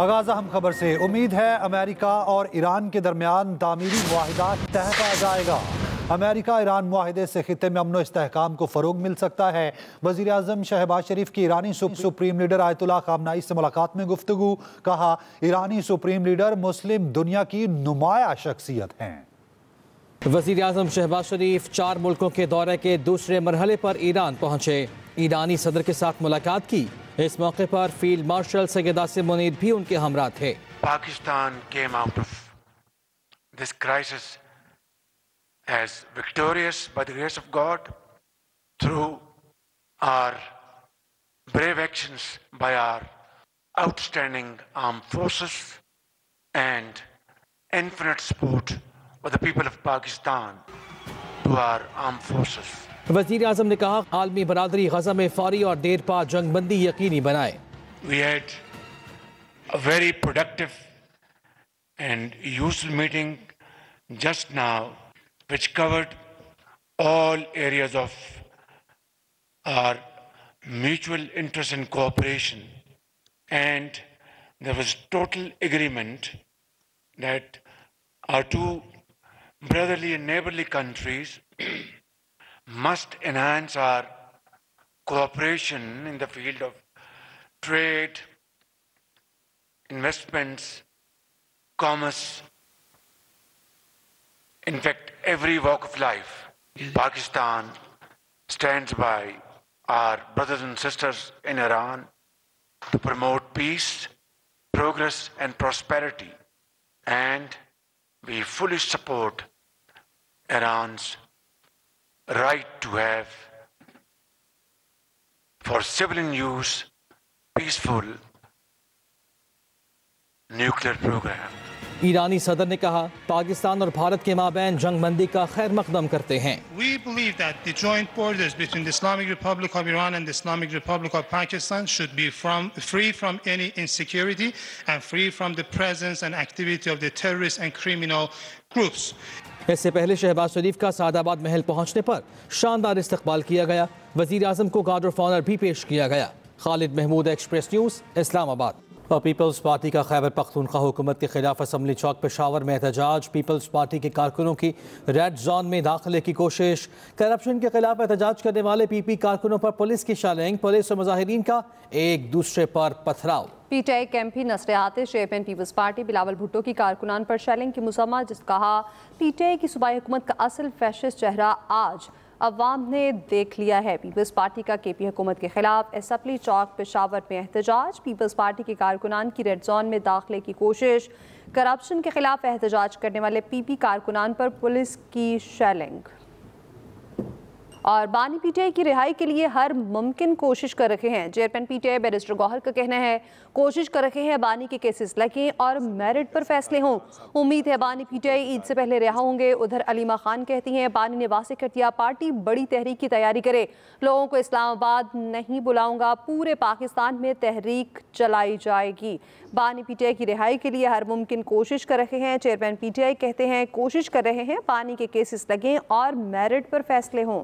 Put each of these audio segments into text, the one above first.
आगाज़ अहम खबर से। उम्मीद है अमेरिका और ईरान के दरमियान तामीरी मुआहिदा तह पा जाएगा। अमेरिका ईरान मुआहिदे से खित्ते में अमन व इस्तेहकाम को फ़रोग मिल सकता है। वज़ीर आज़म शहबाज शरीफ की ईरानी सुप्रीम लीडर आयतुल्लाह ख़ामनाई से मुलाकात में गुफ्तगू। कहा, ईरानी सुप्रीम लीडर मुस्लिम दुनिया की नुमाया शख्सियत हैं। वज़ीर आज़म शहबाज शरीफ 4 मुल्कों के दौरे के दूसरे मरहले पर ईरान पहुंचे। ईरानी सदर के साथ मुलाकात की। इस मौके पर फील्ड मार्शल सैयद आसिम मुनीर भी उनके हमरा थे। Pakistan came out of this crisis as victorious by the grace of God through our brave actions by our outstanding armed forces and infinite support of the people of Pakistan to our armed forces. वज़ीर आज़म ने कहा, आलमी बरादरी गज़ा में फौरी और देर पा जंगबंदी यकीनी बनाए। We had a very productive and useful meeting just now, which covered all areas of our mutual interest and cooperation, and there was total agreement that our two brotherly and neighborly countries must enhance our cooperation in the field of trade, investments, commerce, in fact, every walk of life. Pakistan stands by our brothers and sisters in Iran to promote peace, progress, and prosperity, and we fully support Iran's right to have, for civilian use, peaceful nuclear program. ईरानी सदर ने कहा, पाकिस्तान और भारत के माबैन जंगबंदी का खैर मकदम करते हैं। We believe that the joint borders between the Islamic Republic of Iran and the Islamic Republic of Pakistan should be free from any insecurity and free from the presence and activity of the terrorist and criminal groups. इससे पहले शहबाज शरीफ का सादाबाद महल पहुंचने पर शानदार इस्तकबाल किया गया। वज़ीर आज़म को गार्ड ऑफ ऑनर भी पेश किया गया। खालिद महमूद, एक्सप्रेस न्यूज़, इस्लामाबाद। और पीपल्स पार्टी का खैबर पख्तूनख्वा हुकूमत के खिलाफ असम्बली चौक पेशावर में एहतजाज। पीपल्स पार्टी के कारकुनों की रेड जोन में दाखिले की कोशिश। करप्शन के खिलाफ एहतजाज करने वाले पीपी कारकुनों पर पुलिस की शैलिंग। पुलिस और मुजाहिरीन का एक दूसरे पर पथराव। पीटीआई कैंपी नसर आते चेयरमैन पीपल्स पार्टी बिलावल भुट्टो की कारकुनान पर शैलिंग की मुसम्मा। जिस कहा, पीटीआई की सूबाई हुकूमत का असल फैशिस्ट चेहरा आज अवाम ने देख लिया है। पीपल्स पार्टी का केपी हुकूमत के खिलाफ असम्बली चौक पेशावर में एहतजाज। पीपल्स पार्टी के कारकुनान की रेड जोन में दाखिले की कोशिश। करप्शन के खिलाफ एहतजाज करने वाले पीपी कारकुनान पर पुलिस की शैलिंग। और बानी पीटीआई की रिहाई के लिए हर मुमकिन कोशिश कर रहे हैं। चेयरमैन पीटीआई बैरिस्टर गौहर का कहना है, कोशिश कर रहे हैं बानी के केसेस लगें और मेरिट पर फैसले हों। उम्मीद है बानी पीटीआई ईद से पहले रिहा होंगे। उधर अलीमा खान कहती हैं, बानी ने वाज़ेह कर दिया, पार्टी बड़ी तहरीक की तैयारी करे। लोगों को इस्लामाबाद नहीं बुलाऊंगा, पूरे पाकिस्तान में तहरीक चलाई जाएगी। बानी पीटीआई की रिहाई के लिए हर मुमकिन कोशिश कर रहे हैं। चेयरमैन पीटीआई कहते हैं, कोशिश कर रहे हैं बानी के केसेस लगें और मेरिट पर फैसले हों।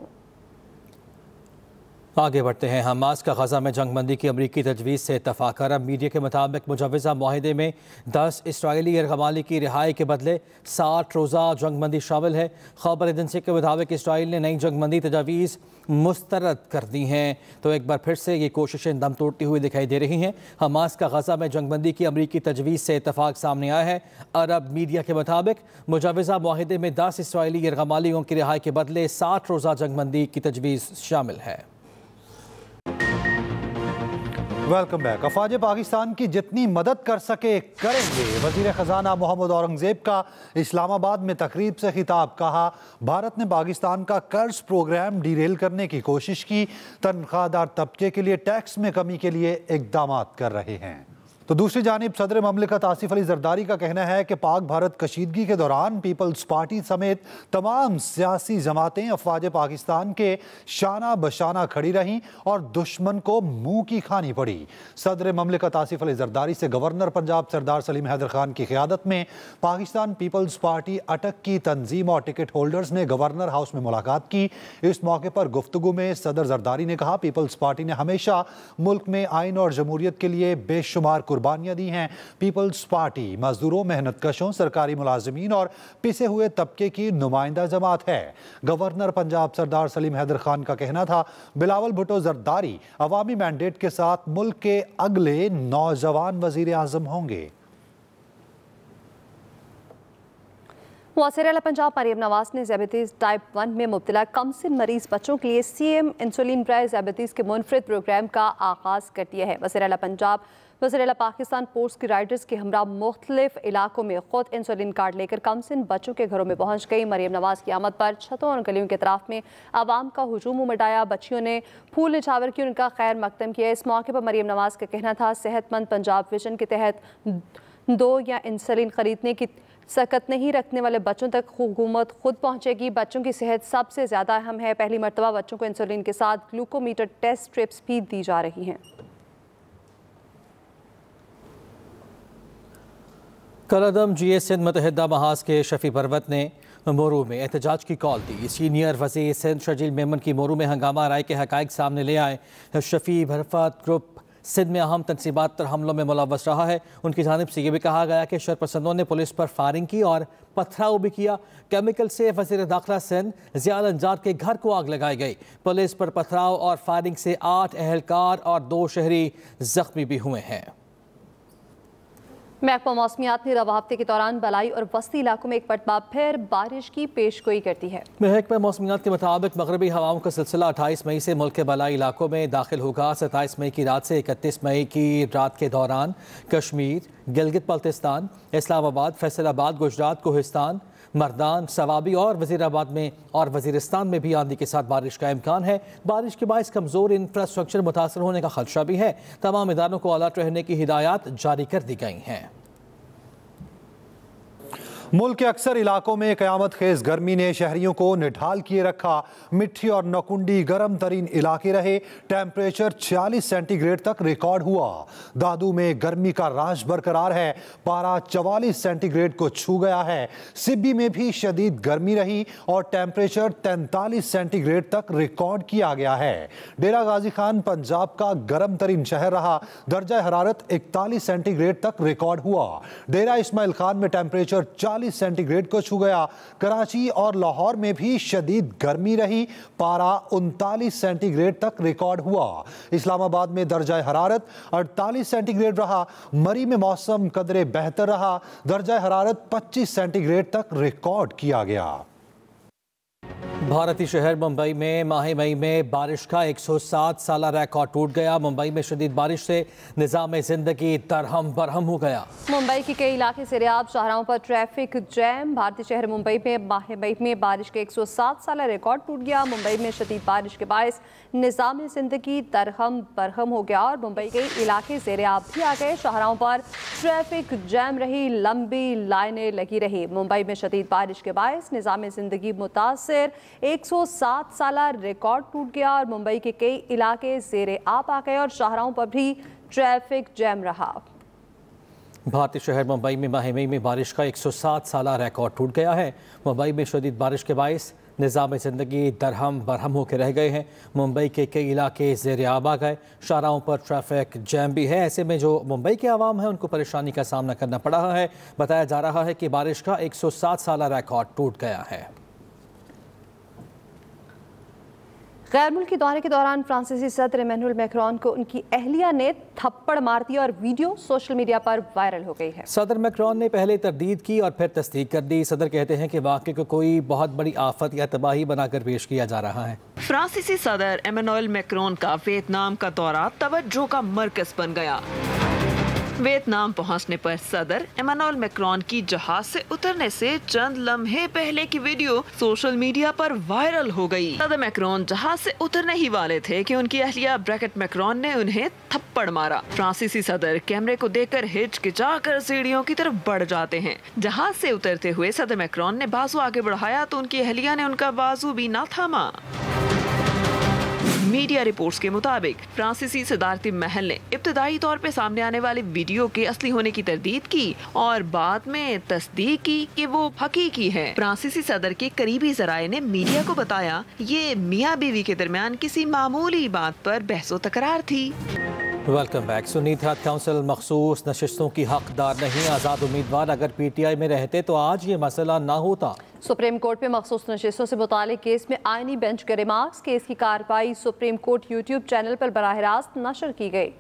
आगे बढ़ते हैं। हमास का गजा में जंगबंदी की अमरीकी तजवीज़ से इत्तफाक। अरब मीडिया के मुताबिक मुजवज़ा माहिदे में 10 इसराइली यरगमाली की रिहाई के बदले 60 रोज़ा जंगबंदी शामिल है। खबर एजेंसी के मुताबिक इसराइल ने नई जंगबंदी तजावीज़ मुस्तरद कर दी हैं। तो एक बार फिर से ये कोशिशें दम तोड़ती हुई दिखाई दे रही हैं। हमास का गजा में जंगबंदी की अमरीकी तजवीज़ से इत्तफाक सामने आया है। अरब मीडिया के मुताबिक मुजवज़ा माहिदे में 10 इसराइली यरगमालियों की रिहाई के बदले 60 रोज़ा जंगबंदी की तजवीज़ शामिल है। Welcome back. अफवाज पाकिस्तान की जितनी मदद कर सके करेंगे। वज़ीर ख़जाना मोहम्मद औरंगज़ेब का इस्लामाबाद में तकरीब से खिताब। कहा, भारत ने पाकिस्तान का कर्ज प्रोग्राम डीरेल करने की कोशिश की। तनख्वाहदार तबके के लिए टैक्स में कमी के लिए इक़दाम कर रहे हैं। तो दूसरी जानिब सदर ममलिकत आसिफ अली जरदारी का कहना है कि पाक भारत कशीदगी के दौरान पीपल्स पार्टी समेत तमाम सियासी जमातें अफवाज पाकिस्तान के शाना बशाना खड़ी रहीं और दुश्मन को मुंह की खानी पड़ी। सदर ममलिकत आसिफ अली जरदारी से गवर्नर पंजाब सरदार सलीम हैदर खान की क़ियादत में पाकिस्तान पीपल्स पार्टी अटक की तंजीम और टिकट होल्डर्स ने गवर्नर हाउस में मुलाकात की। इस मौके पर गुफ्तगू में सदर जरदारी ने कहा, पीपल्स पार्टी ने हमेशा मुल्क में आइन और जमहूरियत के लिए बेशुमार कुर्बानियां दी हैं। पीपल्स पार्टी मजदूरों, मेहनत कशों, सरकारी मुलाजिमीन और पिसे हुए तबके की नुमाइंदा जमात है। गवर्नर पंजाब सरदार सलीम हैदर खान का कहना था, बिलावल भुट्टो जरदारी अवामी मैंडेट के साथ मुल्क के अगले नौजवान वजीर आजम होंगे। वज़ीर आला पंजाब मरियम नवाज ने ज़ियाबतीज़ टाइप 1 में मुब्तला कमसिन मरीज बच्चों के लिए CM इंसुलिन ड्राई ज़ियाबतीज़ के मुनफरिद प्रोग्राम का आगाज़ कर दिया है। वज़ीर आला पंजाब, वज़ीर आला पाकिस्तान पोस्ट की राइडर्स के हमरा मुख्तलिफ इलाकों में खुद इंसुलिन कार्ड लेकर कमसिन बच्चों के घरों में पहुँच गई। मरियम नवाज की आमद पर छतों और गलियों के अतराफ में आवाम का हुजूम उमड़। बच्चियों ने फूल निछावर की उनका खैर मकदम किया। इस मौके पर मरियम नवाज का कहना था, सेहतमंद पंजाब विजन के तहत 2 या इंसुलिन खरीदने की सकत नहीं रखने वाले बच्चों तक हुकूमत खुद पहुंचेगी। बच्चों की सेहत सबसे ज़्यादा अहम है। पहली मरतबा बच्चों को इंसुलिन के साथ ग्लूकोमीटर टेस्ट स्ट्रिप्स भी दी जा रही हैं। कलअदम GS सिंध मुत्तहिदा महाज के शफी परवत ने मोरू में एहतजाज की कॉल दी। सीनियर वज़ीर सिंध शर्जील मेमन की मोरू में हंगामा राय के हक़ाइक़ सामने ले आए। शफी परवत ग्रुप सिंध में अहम तनसीबात पर हमलों में मुलव्वस रहा है। उनकी जानिब से ये भी कहा गया कि शरपसंदों ने पुलिस पर फायरिंग की और पथराव भी किया। केमिकल से वज़ीर दाखिला सिंध ज़ियाल अंजार के घर को आग लगाई गई। पुलिस पर पथराव और फायरिंग से 8 अहलकार और 2 शहरी जख्मी भी हुए हैं। महकमा मौसमियात ने रवा हफ्ते के दौरान बलाई और वस्ती इलाकों में एक मरतबा फिर बारिश की पेशगोई करती है। महकमा मौसमियात के मुताबिक मगरबी हवाओं का सिलसिला 28 मई से मुल्क के बलाई इलाकों में दाखिल होगा। 27 मई की रात से 31 मई की रात के दौरान कश्मीर, गिलगित बल्तिस्तान, इस्लामाबाद, फैसलाबाद, गुजरात, कोहिस्तान, मर्दान, सवाबी और वजीराबाद में और वजीरिस्तान में भी आंधी के साथ बारिश का इम्कान है। बारिश के बायस कमज़ोर इंफ्रास्ट्रक्चर मुतासर होने का खदशा भी है। तमाम इदारों को अलर्ट रहने की हिदायत जारी कर दी गई हैं। मुल्क के अक्सर इलाकों में क़यामत खेज गर्मी ने शहरियों को निढाल किए रखा। मिट्टी और नकुंडी गर्म तरीन इलाके रहे। टेम्परेचर 40 सेंटीग्रेड तक रिकॉर्ड हुआ। दादू में गर्मी का राज बरकरार है। पारा 44 सेंटीग्रेड को छू गया है। सिब्बी में भी शदीद गर्मी रही और टेम्परेचर 43 सेंटीग्रेड तक रिकॉर्ड किया गया है। डेरा गाजी खान पंजाब का गर्म तरीन शहर रहा। दर्जा हरारत 41 सेंटीग्रेड तक रिकॉर्ड हुआ। डेरा इस्माइल खान में टेम्परेचर 40 सेंटीग्रेड को छू गया। कराची और लाहौर में भी शदीद गर्मी रही। पारा 39 सेंटीग्रेड तक रिकॉर्ड हुआ। इस्लामाबाद में दर्जा हरारत 48 सेंटीग्रेड रहा। मरी में मौसम कदरे बेहतर रहा। दर्जा हरारत 25 सेंटीग्रेड तक रिकॉर्ड किया गया। भारतीय शहर मुंबई में माह मई में बारिश का 107 साला रिकॉर्ड टूट गया। मुंबई में शदीद बारिश से निज़ाम ज़िंदगी दरहम बरहम हो गया। मुंबई के कई इलाके सरेआब, शाहराहों पर ट्रैफिक जैम। भारतीय शहर मुंबई में माह मई में बारिश के 107 साला रिकॉर्ड टूट गया। मुंबई में शदीद बारिश के बायस निज़ाम ज़िंदगी दरहम बरहम हो गया और मुंबई के इलाके सरेआब भी आ गए। शाहराहों पर ट्रैफिक जैम रही, लंबी लाइनें लगी रही। मुंबई में शदीद बारिश के बायस निज़ाम ज़िंदगी मुतासिर, 107 साला रिकॉर्ड टूट गया और मुंबई के कई इलाके ज़ेरे आब आ गए और शाहराहों पर भी ट्रैफिक जैम रहा। भारतीय शहर मुंबई में माह मई में बारिश का 107 साला रिकॉर्ड टूट गया है। मुंबई में शदीद बारिश के बायस निज़ाम ज़िंदगी दरहम बरहम होकर रह गए हैं। मुंबई के कई इलाके ज़ेरे आब आ गए। शाहराहों पर ट्रैफिक जैम भी है। ऐसे में जो मुंबई के आवाम है उनको परेशानी का सामना करना पड़ रहा है। बताया जा रहा है कि बारिश का 107 साला रिकॉर्ड टूट गया है। गैर मुल्की दौरे के दौरान फ्रांसीसी सदर इमैनुअल मैक्रोन को उनकी अहलिया ने थप्पड़ मार दिया और वीडियो सोशल मीडिया पर वायरल हो गई है। सदर मैक्रोन ने पहले तरदीद की और फिर तस्दीक कर दी। सदर कहते हैं कि वाक़े को कोई बहुत बड़ी आफत या तबाही बनाकर पेश किया जा रहा है। फ्रांसीसी सदर इमैनुअल मैक्रोन का वियतनाम का दौरा तवज्जो का मरकज बन गया। वियतनाम पहुंचने पर सदर इमैनुअल मैक्रोन की जहाज से उतरने से चंद लम्हे पहले की वीडियो सोशल मीडिया पर वायरल हो गई। सदर मैक्रोन जहाज से उतरने ही वाले थे कि उनकी अहलिया ब्रैकेट मैक्रोन ने उन्हें थप्पड़ मारा। फ्रांसीसी सदर कैमरे को देखकर हिचकिचाकर सीढ़ियों की तरफ बढ़ जाते हैं। जहाज से उतरते हुए सदर मैक्रोन ने बाजू आगे बढ़ाया तो उनकी अहलिया ने उनका बाजू भी न थामा। मीडिया रिपोर्ट्स के मुताबिक फ्रांसीसी सदारती महल ने इब्तदाई तौर पे सामने आने वाली वीडियो के असली होने की तरदीद की और बाद में तस्दीक की कि वो हकीकी है। फ्रांसीसी सदर के करीबी जराये ने मीडिया को बताया ये मियां बीवी के दरमियान किसी मामूली बात पर बहसो तकरार थी। Welcome back. Sunni Ittehad Council मखसूस नशिस्तों की हकदार नहीं। आज़ाद उम्मीदवार अगर PTI में रहते तो आज ये मसला ना होता। सुप्रीम कोर्ट में मखसूस नशिस्तों से मुतालिक केस में आईनी बेंच के रिमार्क्स। केस की कार्रवाई सुप्रीम कोर्ट यूट्यूब चैनल पर बराह रास्त नशर की गई।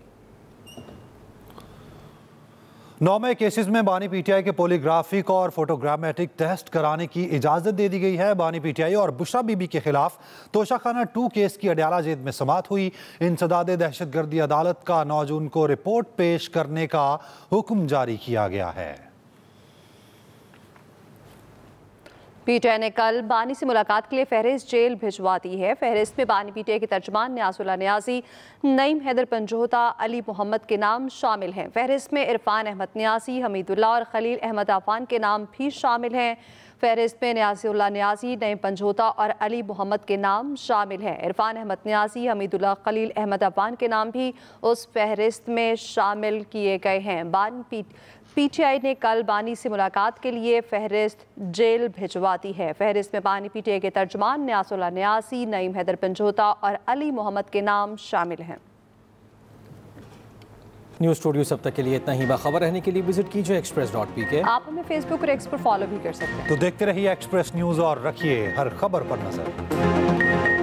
9 केसेस में बानी PTI के पॉलीग्राफिक और फोटोग्रामेटिक टेस्ट कराने की इजाज़त दे दी गई है। बानी PTI और बुशरा बीबी के खिलाफ तोशाखाना 2 केस की अडयाला जेल में समाअत हुई। इंसदाद दहशतगर्दी अदालत का 9 जून को रिपोर्ट पेश करने का हुक्म जारी किया गया है। PTI ने कल बानी से मुलाकात के लिए फहरिस्त जेल भिजवा दी है। फहरिस्त में बानी PTI के तर्जुमान न्याजुल्लाह न्याजी, नईम हैदर पंजोता, अली मोहम्मद के नाम शामिल हैं। फहरिस्त में इरफान अहमद न्याजी, हमीदुल्लाह और खलील अहमद अफान के नाम भी शामिल हैं। फहरिस्त में न्याजुल्लाह न्याजी, नईम पंजोता और अली मोहम्मद के नाम शामिल हैं। इरफान अहमद न्याजी, हमीदुल्लाह, खलील अहमद अफान के नाम भी उस फहरिस्त में शामिल किए गए हैं। PTI ने कल बानी से मुलाकात के लिए फहरिस्त जेल भिजवा दी है। फहरिस्त में बानी PTI के तर्जुमान न्याजुल्लाह न्यासी, नईम हैदर पंजोता और अली मोहम्मद के नाम शामिल हैं। न्यूज़ स्टूडियो सब तक के लिए इतना ही। बाखबर रहने के लिए विजिट कीजिए express.pk। आप हमें फेसबुक और एक्स पर फॉलो भी कर सकते हैं। तो देखते रहिए एक्सप्रेस न्यूज़ और रखिए हर खबर पर नजर।